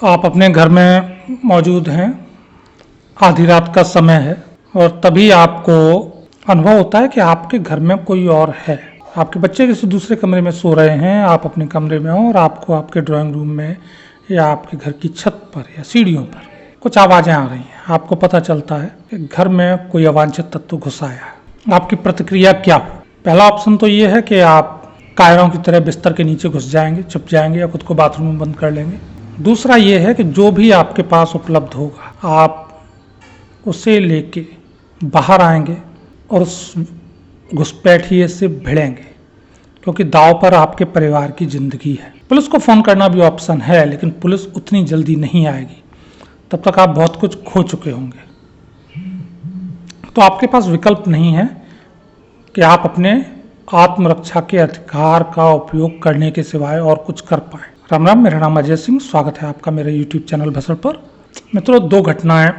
आप अपने घर में मौजूद हैं, आधी रात का समय है और तभी आपको अनुभव होता है कि आपके घर में कोई और है। आपके बच्चे किसी दूसरे कमरे में सो रहे हैं, आप अपने कमरे में हो और आपको आपके ड्राइंग रूम में या आपके घर की छत पर या सीढ़ियों पर कुछ आवाज़ें आ रही हैं। आपको पता चलता है कि घर में कोई अवांछित तत्व घुस आया है। आपकी प्रतिक्रिया क्या हो? पहला ऑप्शन तो ये है कि आप कायरों की तरह बिस्तर के नीचे घुस जाएंगे, छुप जाएंगे या खुद को बाथरूम में बंद कर लेंगे। दूसरा ये है कि जो भी आपके पास उपलब्ध होगा आप उसे लेके बाहर आएंगे और उस घुसपैठिए से भिड़ेंगे, क्योंकि दांव पर आपके परिवार की जिंदगी है। पुलिस को फ़ोन करना भी ऑप्शन है, लेकिन पुलिस उतनी जल्दी नहीं आएगी, तब तक आप बहुत कुछ खो चुके होंगे। तो आपके पास विकल्प नहीं है कि आप अपने आत्मरक्षा के अधिकार का उपयोग करने के सिवाय और कुछ कर पाएँ। राम राम, मेरा नाम अजय सिंह, स्वागत है आपका मेरे YouTube चैनल भसड़ पर। मित्रों, दो घटनाएं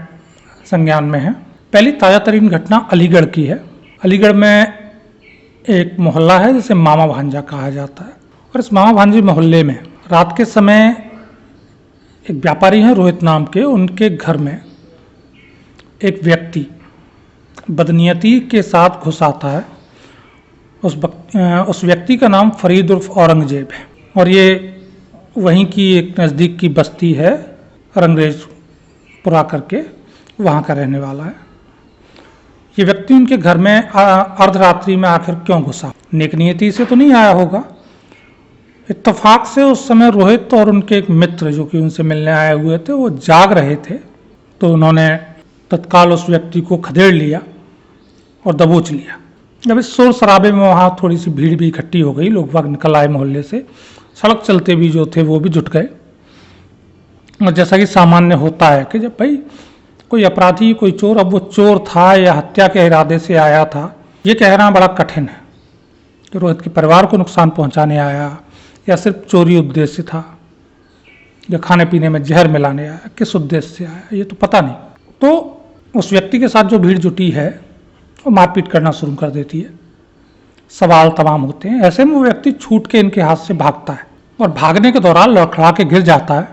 संज्ञान में हैं। पहली ताज़ा तरीन घटना अलीगढ़ की है। अलीगढ़ में एक मोहल्ला है जिसे मामा भांजा कहा जाता है, और इस मामा भांजी मोहल्ले में रात के समय एक व्यापारी हैं रोहित नाम के, उनके घर में एक व्यक्ति बदनीयती के साथ घुस आता है। उस व्यक्ति का नाम फरीद उर्फ औरंगजेब है और ये वहीं की एक नज़दीक की बस्ती है रंगरेजपुरा करके, वहाँ का रहने वाला है। ये व्यक्ति उनके घर में अर्धरात्रि में आखिर क्यों घुसा? नेक नियति से तो नहीं आया होगा। इत्तेफाक से उस समय रोहित और उनके एक मित्र जो कि उनसे मिलने आए हुए थे वो जाग रहे थे, तो उन्होंने तत्काल उस व्यक्ति को खदेड़ लिया और दबोच लिया। जब इस शोर शराबे में वहाँ थोड़ी सी भीड़ भी इकट्ठी हो गई, लोग बाग निकल आए मोहल्ले से, सड़क चलते भी जो थे वो भी जुट गए। और जैसा कि सामान्य होता है कि जब भाई कोई अपराधी, कोई चोर, अब वो चोर था या हत्या के इरादे से आया था, ये कहना बड़ा कठिन है कि रोहित के परिवार को नुकसान पहुंचाने आया या सिर्फ चोरी उद्देश्य था या खाने पीने में जहर मिलाने आया, किस उद्देश्य से आया ये तो पता नहीं। तो उस व्यक्ति के साथ जो भीड़ जुटी है वो मारपीट करना शुरू कर देती है, सवाल तमाम होते हैं। ऐसे में वो व्यक्ति छूट के इनके हाथ से भागता है और भागने के दौरान लड़खड़ा के गिर जाता है।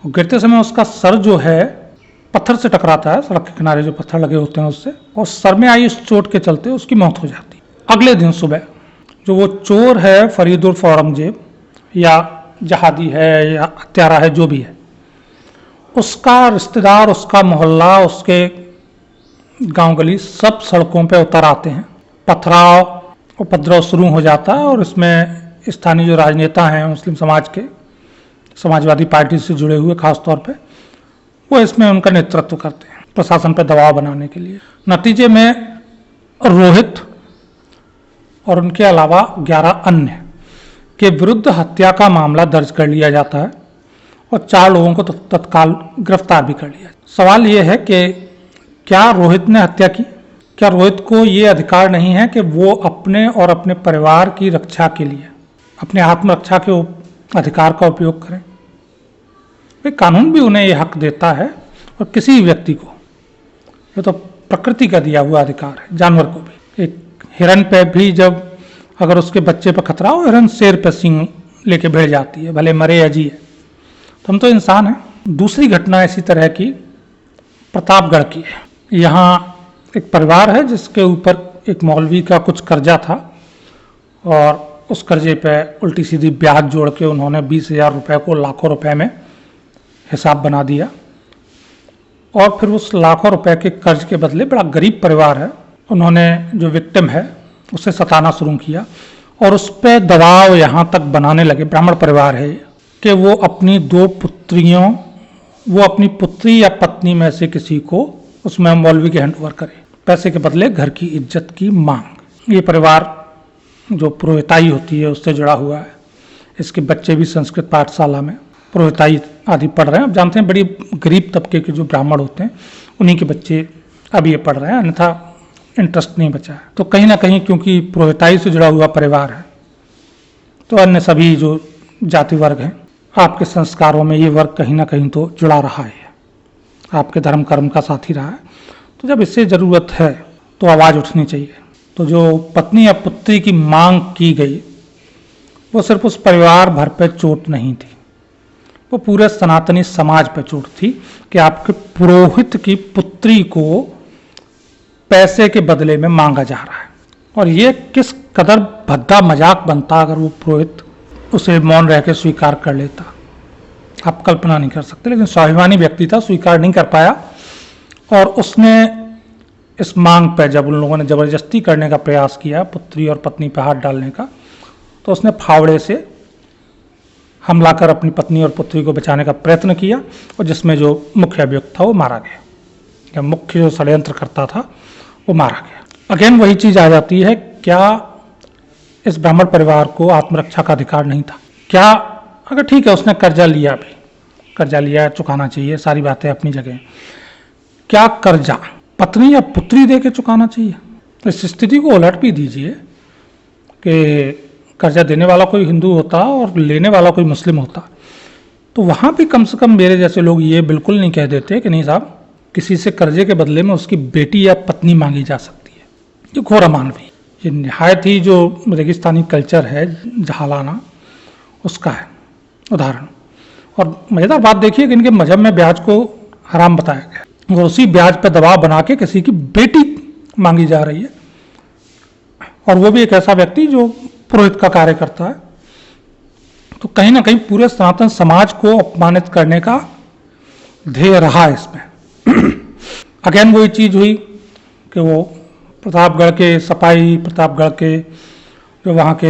और गिरते समय उसका सर जो है पत्थर से टकराता है, सड़क के किनारे जो पत्थर लगे होते हैं उससे, और सर में आई उस चोट के चलते उसकी मौत हो जाती है। अगले दिन सुबह जो वो चोर है फरीद उर्फ औरंगजेब या जहादी है या हत्यारा है, जो भी है, उसका रिश्तेदार, उसका मोहल्ला, उसके गांव गली सब सड़कों पे उतर आते हैं। पथराव उपद्रव शुरू हो जाता है और इसमें स्थानीय जो राजनेता हैं मुस्लिम समाज के, समाजवादी पार्टी से जुड़े हुए खास तौर पे, वो इसमें उनका नेतृत्व करते हैं प्रशासन पर दबाव बनाने के लिए। नतीजे में रोहित और उनके अलावा 11 अन्य के विरुद्ध हत्या का मामला दर्ज कर लिया जाता है और 4 लोगों को तत्काल गिरफ्तार भी कर लिया। सवाल ये है कि क्या रोहित ने हत्या की? क्या रोहित को ये अधिकार नहीं है कि वो अपने और अपने परिवार की रक्षा के लिए अपने आत्मरक्षा के अधिकार का उपयोग करें? भाई कानून भी उन्हें ये हक देता है और किसी व्यक्ति को, ये तो प्रकृति का दिया हुआ अधिकार है, जानवर को भी। एक हिरन पे भी जब अगर उसके बच्चे पर खतरा हो, हिरन शेर पे सींग लेके भिड़ जाती है, भले मरे या जिए, तो हम तो इंसान हैं। दूसरी घटना इसी तरह की प्रतापगढ़ की है। यहाँ एक परिवार है जिसके ऊपर एक मौलवी का कुछ कर्जा था और उस कर्जे पे उल्टी सीधी ब्याज जोड़ के उन्होंने 20,000 रुपये को लाखों रुपए में हिसाब बना दिया और फिर उस लाखों रुपए के कर्ज के बदले, बड़ा गरीब परिवार है, उन्होंने जो विक्टिम है उसे सताना शुरू किया और उस पर दबाव यहाँ तक बनाने लगे, ब्राह्मण परिवार है, कि वो अपनी 2 पुत्रियों, वो अपनी पुत्री या पत्नी में से किसी को उसमें मौलवी के हैंडओवर करे, पैसे के बदले घर की इज्जत की मांग। ये परिवार जो पुरोहिताई होती है उससे जुड़ा हुआ है। इसके बच्चे भी संस्कृत पाठशाला में पुरोहिताई आदि पढ़ रहे हैं। आप जानते हैं बड़ी गरीब तबके के जो ब्राह्मण होते हैं उन्हीं के बच्चे अब ये पढ़ रहे हैं, अन्यथा इंटरेस्ट नहीं बचा है। तो कहीं ना कहीं क्योंकि पुरोहिताई से जुड़ा हुआ परिवार है, तो अन्य सभी जो जाति वर्ग हैं, आपके संस्कारों में ये वर्ग कहीं ना कहीं तो जुड़ा रहा है, आपके धर्म कर्म का साथी रहा है। तो जब इससे ज़रूरत है तो आवाज़ उठनी चाहिए। तो जो पत्नी या पुत्री की मांग की गई वो सिर्फ उस परिवार भर पे चोट नहीं थी, वो पूरे सनातनी समाज पर चोट थी कि आपके पुरोहित की पुत्री को पैसे के बदले में मांगा जा रहा है। और ये किस कदर भद्दा मजाक बनता अगर वो पुरोहित उसे मौन रह के स्वीकार कर लेता, आप कल्पना नहीं कर सकते। लेकिन स्वाभिमानी व्यक्ति था, स्वीकार नहीं कर पाया और उसने इस मांग पर जब उन लोगों ने जबरदस्ती करने का प्रयास किया पुत्री और पत्नी पर हाथ डालने का, तो उसने फावड़े से हमला कर अपनी पत्नी और पुत्री को बचाने का प्रयत्न किया और जिसमें जो मुख्य अभियुक्त था वो मारा गया, या मुख्य जो षड्यंत्र करता था वो मारा गया। अगेन वही चीज आ जाती है, क्या इस ब्राह्मण परिवार को आत्मरक्षा का अधिकार नहीं था? क्या अगर ठीक है उसने कर्जा लिया, भी कर्जा लिया, चुकाना चाहिए, सारी बातें अपनी जगह, क्या कर्जा पत्नी या पुत्री दे के चुकाना चाहिए? इस स्थिति को उलट भी दीजिए कि कर्जा देने वाला कोई हिंदू होता और लेने वाला कोई मुस्लिम होता, तो वहाँ भी कम से कम मेरे जैसे लोग ये बिल्कुल नहीं कह देते कि नहीं साहब, किसी से कर्जे के बदले में उसकी बेटी या पत्नी मांगी जा सकती है। ये घोर अमानवीय, ये निहायत ही जो रेगिस्तानी कल्चर है जहालाना, उसका है उदाहरण। और मज़ेदार बात देखिए कि इनके मजहब में ब्याज को हराम बताया गया और उसी ब्याज पर दबाव बना के किसी की बेटी मांगी जा रही है, और वो भी एक ऐसा व्यक्ति जो पुरोहित का कार्य करता है। तो कहीं ना कहीं पूरे सनातन समाज को अपमानित करने का ध्येय रहा है इसमें। अगेन वही चीज हुई कि वो प्रतापगढ़ के सपाही, प्रतापगढ़ के जो वहाँ के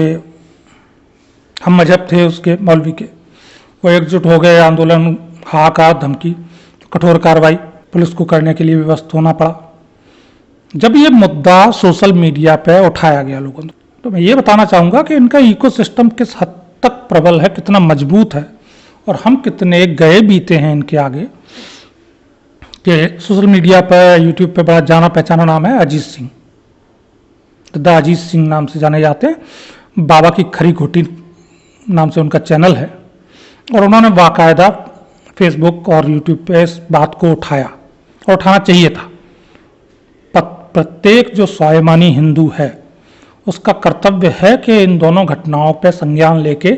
हम मजहब थे उसके मौलवी के, वो एकजुट हो गए, आंदोलन, हाहाकार, धमकी, कठोर कार्रवाई पुलिस को करने के लिए व्यवस्थित होना पड़ा। जब ये मुद्दा सोशल मीडिया पे उठाया गया लोगों ने, तो मैं ये बताना चाहूँगा कि इनका इकोसिस्टम किस हद तक प्रबल है, कितना मजबूत है, और हम कितने गए बीते हैं इनके आगे। कि सोशल मीडिया पर, यूट्यूब पे बड़ा जाना पहचाना नाम है अजीत सिंह, दादा अजीत सिंह नाम से जाने जाते हैं। बाबा की खरी घोटी नाम से उनका चैनल है, और उन्होंने बाकायदा फेसबुक और यूट्यूब पे इस बात को उठाया, और उठाना चाहिए था। प्रत्येक जो स्वाभिमानी हिंदू है उसका कर्तव्य है कि इन दोनों घटनाओं पर संज्ञान लेके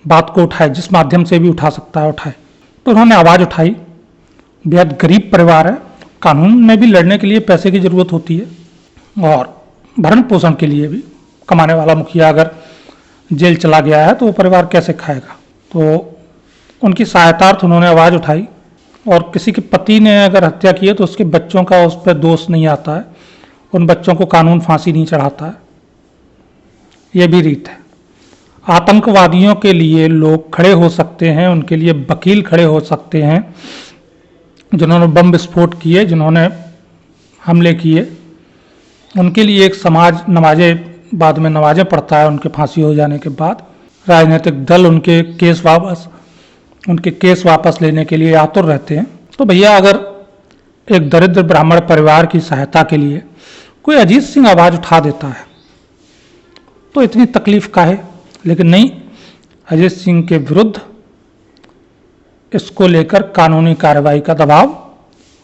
बात को उठाए, जिस माध्यम से भी उठा सकता है उठाए। तो उन्होंने आवाज़ उठाई। बेहद गरीब परिवार है, कानून में भी लड़ने के लिए पैसे की ज़रूरत होती है, और भरण पोषण के लिए भी। कमाने वाला मुखिया अगर जेल चला गया है तो वो परिवार कैसे खाएगा? तो उनकी सहायतार्थ उन्होंने आवाज़ उठाई। और किसी के पति ने अगर हत्या की है तो उसके बच्चों का उस पर दोष नहीं आता है, उन बच्चों को कानून फांसी नहीं चढ़ाता है। ये भी रीत है। आतंकवादियों के लिए लोग खड़े हो सकते हैं, उनके लिए वकील खड़े हो सकते हैं, जिन्होंने बम विस्फोट किए, जिन्होंने हमले किए, उनके लिए एक समाज नमाजें, बाद में नमाजें पढ़ता है उनके फांसी हो जाने के बाद। राजनीतिक दल उनके केस वापस लेने के लिए आतुर रहते हैं। तो भैया अगर एक दरिद्र ब्राह्मण परिवार की सहायता के लिए कोई अजीत सिंह आवाज़ उठा देता है तो इतनी तकलीफ का है। लेकिन नहीं, अजीत सिंह के विरुद्ध इसको लेकर कानूनी कार्रवाई का दबाव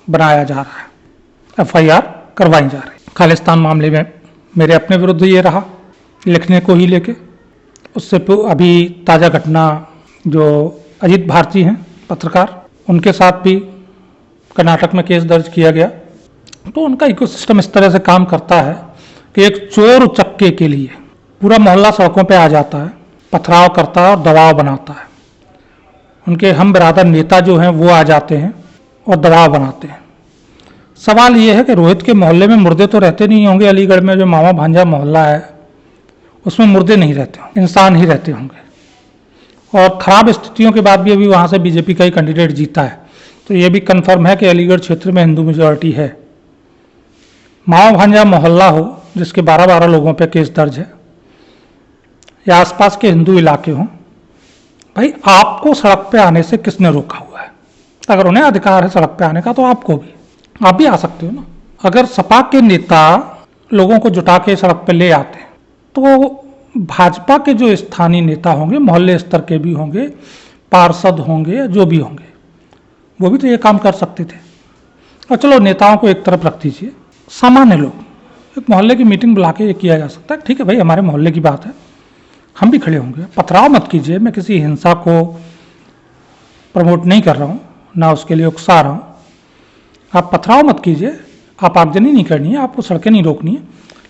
बनाया जा रहा है, FIR करवाई जा रही है। खालिस्तान मामले में मेरे अपने विरुद्ध ये रहा, लिखने को ही लेके। उससे अभी ताज़ा घटना जो अजीत भारती हैं पत्रकार, उनके साथ भी कर्नाटक में केस दर्ज किया गया। तो उनका इकोसिस्टम इस तरह से काम करता है कि एक चोर उचक्के के लिए पूरा मोहल्ला सड़कों पे आ जाता है, पथराव करता है और दबाव बनाता है। उनके हम बिरादर नेता जो हैं वो आ जाते हैं और दबाव बनाते हैं। सवाल ये है कि रोहित के मोहल्ले में मुर्दे तो रहते नहीं होंगे, अलीगढ़ में जो मामा भांजा मोहल्ला है उसमें मुर्दे नहीं रहते होंगे, इंसान ही रहते होंगे। और ख़राब स्थितियों के बाद भी अभी वहाँ से बीजेपी का ही कैंडिडेट जीता है। तो ये भी कन्फर्म है कि अलीगढ़ क्षेत्र में हिंदू मेजॉरिटी है। मामा भांजा मोहल्ला हो जिसके 12-12 लोगों पे केस दर्ज है, या आसपास के हिंदू इलाके हों, भाई आपको सड़क पे आने से किसने रोका हुआ है? अगर उन्हें अधिकार है सड़क पे आने का तो आपको भी, आप भी आ सकते हो ना। अगर सपा के नेता लोगों को जुटा के सड़क पे ले आते हैं तो भाजपा के जो स्थानीय नेता होंगे, मोहल्ले स्तर के भी होंगे, पार्षद होंगे, जो भी होंगे, वो भी तो ये काम कर सकते थे। और चलो नेताओं को एक तरफ रख दीजिए, सामान्य लोग एक मोहल्ले की मीटिंग बुला के ये किया जा सकता है। ठीक है भाई, हमारे मोहल्ले की बात है, हम भी खड़े होंगे, पथराव मत कीजिए। मैं किसी हिंसा को प्रमोट नहीं कर रहा हूँ, ना उसके लिए उकसा रहा हूँ। आप पथराव मत कीजिए, आप आगजनी नहीं करनी है, आपको सड़कें नहीं रोकनी है,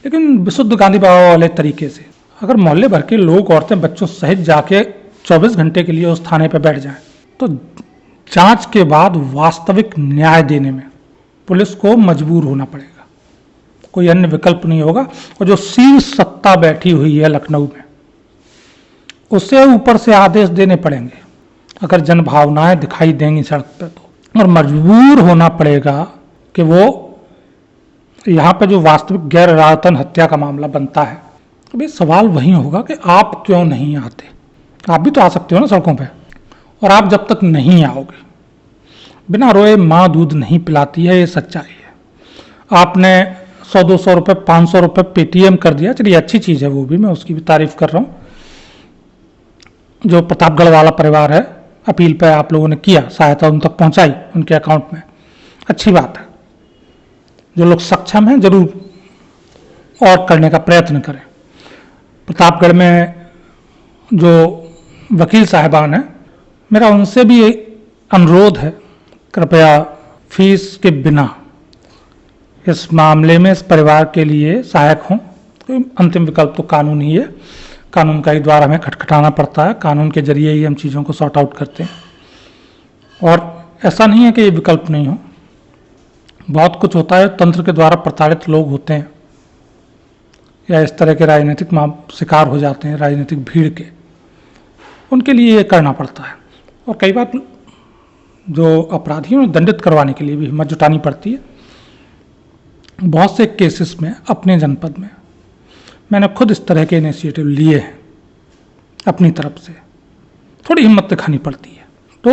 लेकिन विशुद्ध गांधी बाबा वाले तरीके से। अगर मोहल्ले भर के लोग, औरतें, बच्चों सहित जाके 24 घंटे के लिए उस थाने पर बैठ जाएं, तो जांच के बाद वास्तविक न्याय देने में पुलिस को मजबूर होना पड़ेगा, कोई अन्य विकल्प नहीं होगा। और जो शीर्ष सत्ता बैठी हुई है लखनऊ में, उसे ऊपर से आदेश देने पड़ेंगे अगर जनभावनाएं दिखाई देंगी सड़क पे तो, और मजबूर होना पड़ेगा कि वो यहाँ पे जो वास्तविक गैर इरादतन हत्या का मामला बनता है, तो भाई सवाल वही होगा कि आप क्यों नहीं आते। आप भी तो आ सकते हो ना सड़कों पे, और आप जब तक नहीं आओगे, बिना रोए माँ दूध नहीं पिलाती है, ये सच्चाई है। आपने 100-200 रुपये, 500 रुपये पेटीएम कर दिया, चलिए अच्छी चीज़ है, वो भी मैं उसकी भी तारीफ कर रहा हूँ। जो प्रतापगढ़ वाला परिवार है, अपील पे आप लोगों ने किया, सहायता उन तक पहुंचाई उनके अकाउंट में, अच्छी बात है। जो लोग सक्षम हैं जरूर और करने का प्रयत्न करें। प्रतापगढ़ में जो वकील साहिबान हैं, मेरा उनसे भी अनुरोध है, कृपया फीस के बिना इस मामले में इस परिवार के लिए सहायक हों। तो अंतिम विकल्प तो कानून ही है, कानून का ही द्वार हमें खटखटाना पड़ता है, कानून के जरिए ही हम चीज़ों को सॉर्ट आउट करते हैं। और ऐसा नहीं है कि ये विकल्प नहीं हो, बहुत कुछ होता है, तंत्र के द्वारा प्रताड़ित लोग होते हैं या इस तरह के राजनीतिक शिकार हो जाते हैं, राजनीतिक भीड़ के, उनके लिए ये करना पड़ता है। और कई बार जो अपराधियों को दंडित करवाने के लिए भी हिम्मत जुटानी पड़ती है। बहुत से केसेस में अपने जनपद में मैंने खुद इस तरह के इनिशिएटिव लिए हैं, अपनी तरफ से थोड़ी हिम्मत दिखानी पड़ती है। तो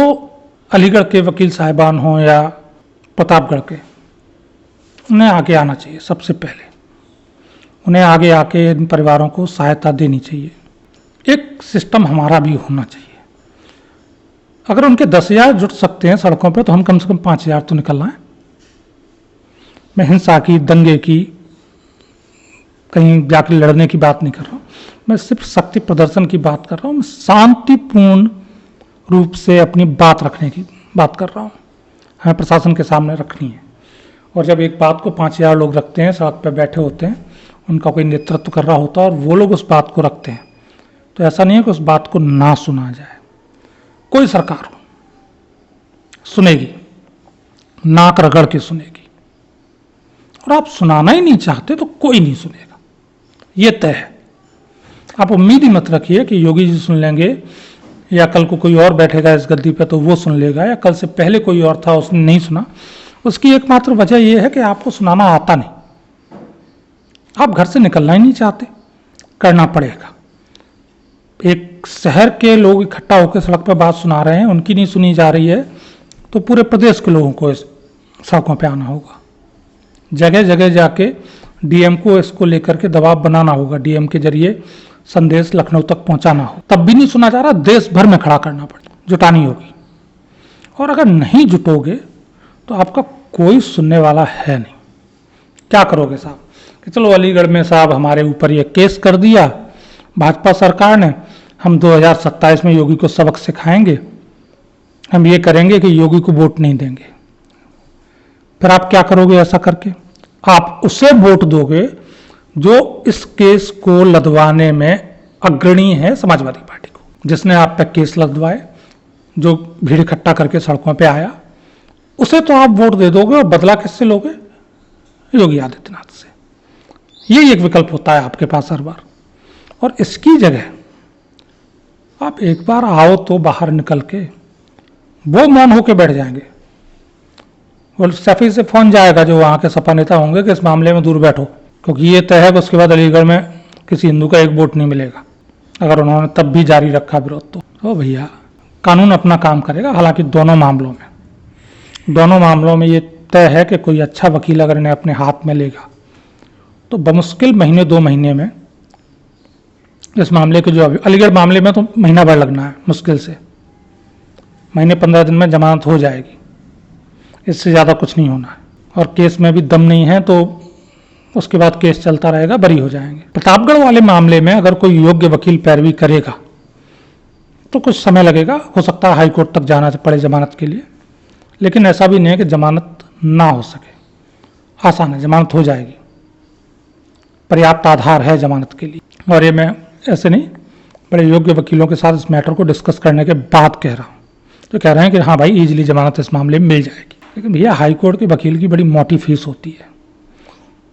अलीगढ़ के वकील साहिबान हों या प्रतापगढ़ के, उन्हें आगे आना चाहिए। सबसे पहले उन्हें आगे आके इन परिवारों को सहायता देनी चाहिए। एक सिस्टम हमारा भी होना चाहिए। अगर उनके 10,000 जुट सकते हैं सड़कों पे, तो हम कम से कम 5,000 तो निकलना है। मैं हिंसा की, दंगे की, कहीं जाकर लड़ने की बात नहीं कर रहा हूँ, मैं सिर्फ शक्ति प्रदर्शन की बात कर रहा हूँ। मैं शांतिपूर्ण रूप से अपनी बात रखने की बात कर रहा हूँ, हमें प्रशासन के सामने रखनी है। और जब एक बात को 5,000 लोग रखते हैं, सड़क पर बैठे होते हैं, उनका कोई नेतृत्व कर रहा होता है और वो लोग उस बात को रखते हैं, तो ऐसा नहीं है कि उस बात को ना सुना जाए। कोई सरकार हो, सुनेगी, नाक रगड़ के सुनेगी। और आप सुनाना ही नहीं चाहते तो कोई नहीं सुनेगा, ये तय है। आप उम्मीद ही मत रखिए कि योगी जी सुन लेंगे, या कल को कोई और बैठेगा इस गद्दी पे तो वो सुन लेगा, या कल से पहले कोई और था उसने नहीं सुना। उसकी एकमात्र वजह यह है कि आपको सुनाना आता नहीं, आप घर से निकलना ही नहीं चाहते। करना पड़ेगा। एक शहर के लोग इकट्ठा होकर सड़क पर बात सुना रहे हैं, उनकी नहीं सुनी जा रही है, तो पूरे प्रदेश के लोगों को इस सड़कों पे आना होगा। जगह जगह जाके डीएम को इसको लेकर के दबाव बनाना होगा, डीएम के जरिए संदेश लखनऊ तक पहुंचाना हो। तब भी नहीं सुना जा रहा, देश भर में खड़ा करना पड़ेगा, जुटानी होगी। और अगर नहीं जुटोगे तो आपका कोई सुनने वाला है नहीं। क्या करोगे साहब कि चलो अलीगढ़ में साहब हमारे ऊपर ये केस कर दिया भाजपा सरकार ने, हम 2027 में योगी को सबक सिखाएंगे, हम ये करेंगे कि योगी को वोट नहीं देंगे। फिर आप क्या करोगे ऐसा करके? आप उसे वोट दोगे जो इस केस को लदवाने में अग्रणी है, समाजवादी पार्टी को, जिसने आप पे केस लदवाए, जो भीड़ इकट्ठा करके सड़कों पे आया, उसे तो आप वोट दे दोगे। और बदला किससे लोगे? योगी आदित्यनाथ से। ये एक विकल्प होता है आपके पास हर बार। और इसकी जगह आप एक बार आओ तो बाहर निकल के, वो मौन होके बैठ जाएंगे। वो सफी से फोन जाएगा जो वहाँ के सपा नेता होंगे कि इस मामले में दूर बैठो, क्योंकि ये तय है कि उसके बाद अलीगढ़ में किसी हिंदू का एक वोट नहीं मिलेगा। अगर उन्होंने तब भी जारी रखा विरोध तो भैया कानून अपना काम करेगा। हालांकि दोनों मामलों में ये तय है कि कोई अच्छा वकील अगर इन्हें अपने हाथ में लेगा तो बमुश्किल महीने 2 महीने में इस मामले के, जो अलीगढ़ मामले में तो महीना भर लगना है मुश्किल से, महीने 15 दिन में जमानत हो जाएगी, इससे ज़्यादा कुछ नहीं होना है। और केस में भी दम नहीं है तो उसके बाद केस चलता रहेगा, बरी हो जाएंगे। प्रतापगढ़ वाले मामले में अगर कोई योग्य वकील पैरवी करेगा तो कुछ समय लगेगा, हो सकता है हाई कोर्ट तक जाना पड़े जमानत के लिए, लेकिन ऐसा भी नहीं है कि जमानत ना हो सके। आसान है, जमानत हो जाएगी, पर्याप्त आधार है जमानत के लिए। और ये मैं ऐसे नहीं, बड़े योग्य वकीलों के साथ इस मैटर को डिस्कस करने के बाद कह रहा हूँ, तो कह रहे हैं कि हाँ भाई ईजिली जमानत इस मामले में मिल जाएगी। लेकिन भैया हाई कोर्ट के वकील की बड़ी मोटी फीस होती है,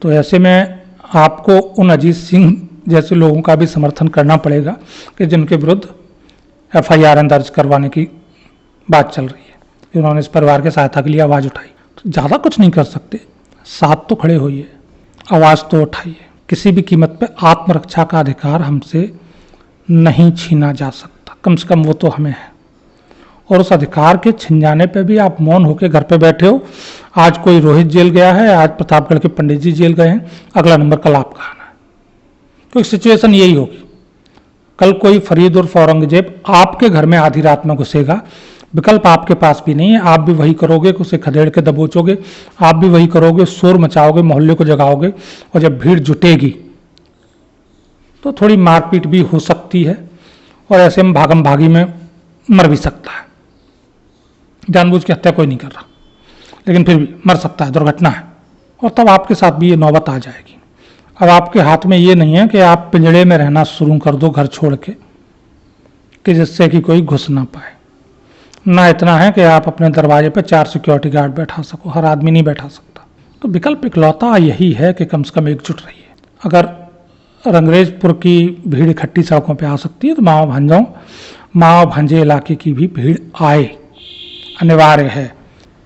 तो ऐसे में आपको उन अजीत सिंह जैसे लोगों का भी समर्थन करना पड़ेगा कि जिनके विरुद्ध FIR दर्ज करवाने की बात चल रही है। उन्होंने इस परिवार के सहायता के लिए आवाज़ उठाई, तो ज़्यादा कुछ नहीं कर सकते, साथ तो खड़े होइए, आवाज़ तो उठाइए। किसी भी कीमत पे आत्मरक्षा का अधिकार हमसे नहीं छीना जा सकता, कम से कम वो तो हमें है। और उस अधिकार के छिन जाने पे भी आप मौन होकर घर पे बैठे हो। आज कोई रोहित जेल गया है, आज प्रतापगढ़ के पंडित जी जेल गए हैं, अगला नंबर कल आपका आना है, क्योंकि सिचुएशन यही होगी। कल कोई फरीद उर्फ औरंगजेब आपके घर में आधी रात में घुसेगा, विकल्प आपके पास भी नहीं है, आप भी वही करोगे कि उसे खदेड़ के दबोचोगे, आप भी वही करोगे, शोर मचाओगे, मोहल्ले को जगाओगे, और जब भीड़ जुटेगी तो थोड़ी मारपीट भी हो सकती है, और ऐसे में भागम भागी में मर भी सकता है। जानबूझ के हत्या कोई नहीं कर रहा, लेकिन फिर भी मर सकता है, दुर्घटना है, और तब आपके साथ भी ये नौबत आ जाएगी। अब आपके हाथ में ये नहीं है कि आप पिंजड़े में रहना शुरू कर दो घर छोड़ के, कि जिससे कि कोई घुस ना पाए। ना इतना है कि आप अपने दरवाजे पर 4 सिक्योरिटी गार्ड बैठा सको, हर आदमी नहीं बैठा सकता। तो विकल्प इकलौता यही है कि कम से कम एकजुट रहिए। अगर रंगरेजपुर की भीड़ इकट्ठी सड़कों पर आ सकती है, तो माओ भांजे इलाके की भी भीड़ आए, अनिवार्य है।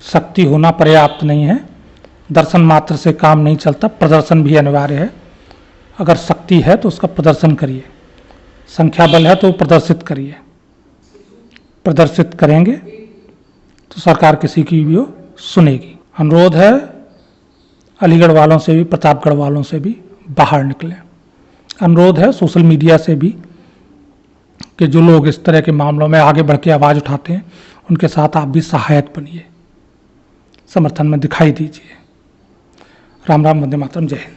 शक्ति होना पर्याप्त नहीं है, दर्शन मात्र से काम नहीं चलता, प्रदर्शन भी अनिवार्य है। अगर शक्ति है तो उसका प्रदर्शन करिए, संख्या बल है तो प्रदर्शित करिए। प्रदर्शित करेंगे तो सरकार किसी की भी सुनेगी। अनुरोध है अलीगढ़ वालों से भी, प्रतापगढ़ वालों से भी बाहर निकलें। अनुरोध है सोशल मीडिया से भी कि जो लोग इस तरह के मामलों में आगे बढ़ के आवाज़ उठाते हैं, उनके साथ आप भी सहायक बनिए, समर्थन में दिखाई दीजिए। राम राम, वंदे मातरम, जय हिंद।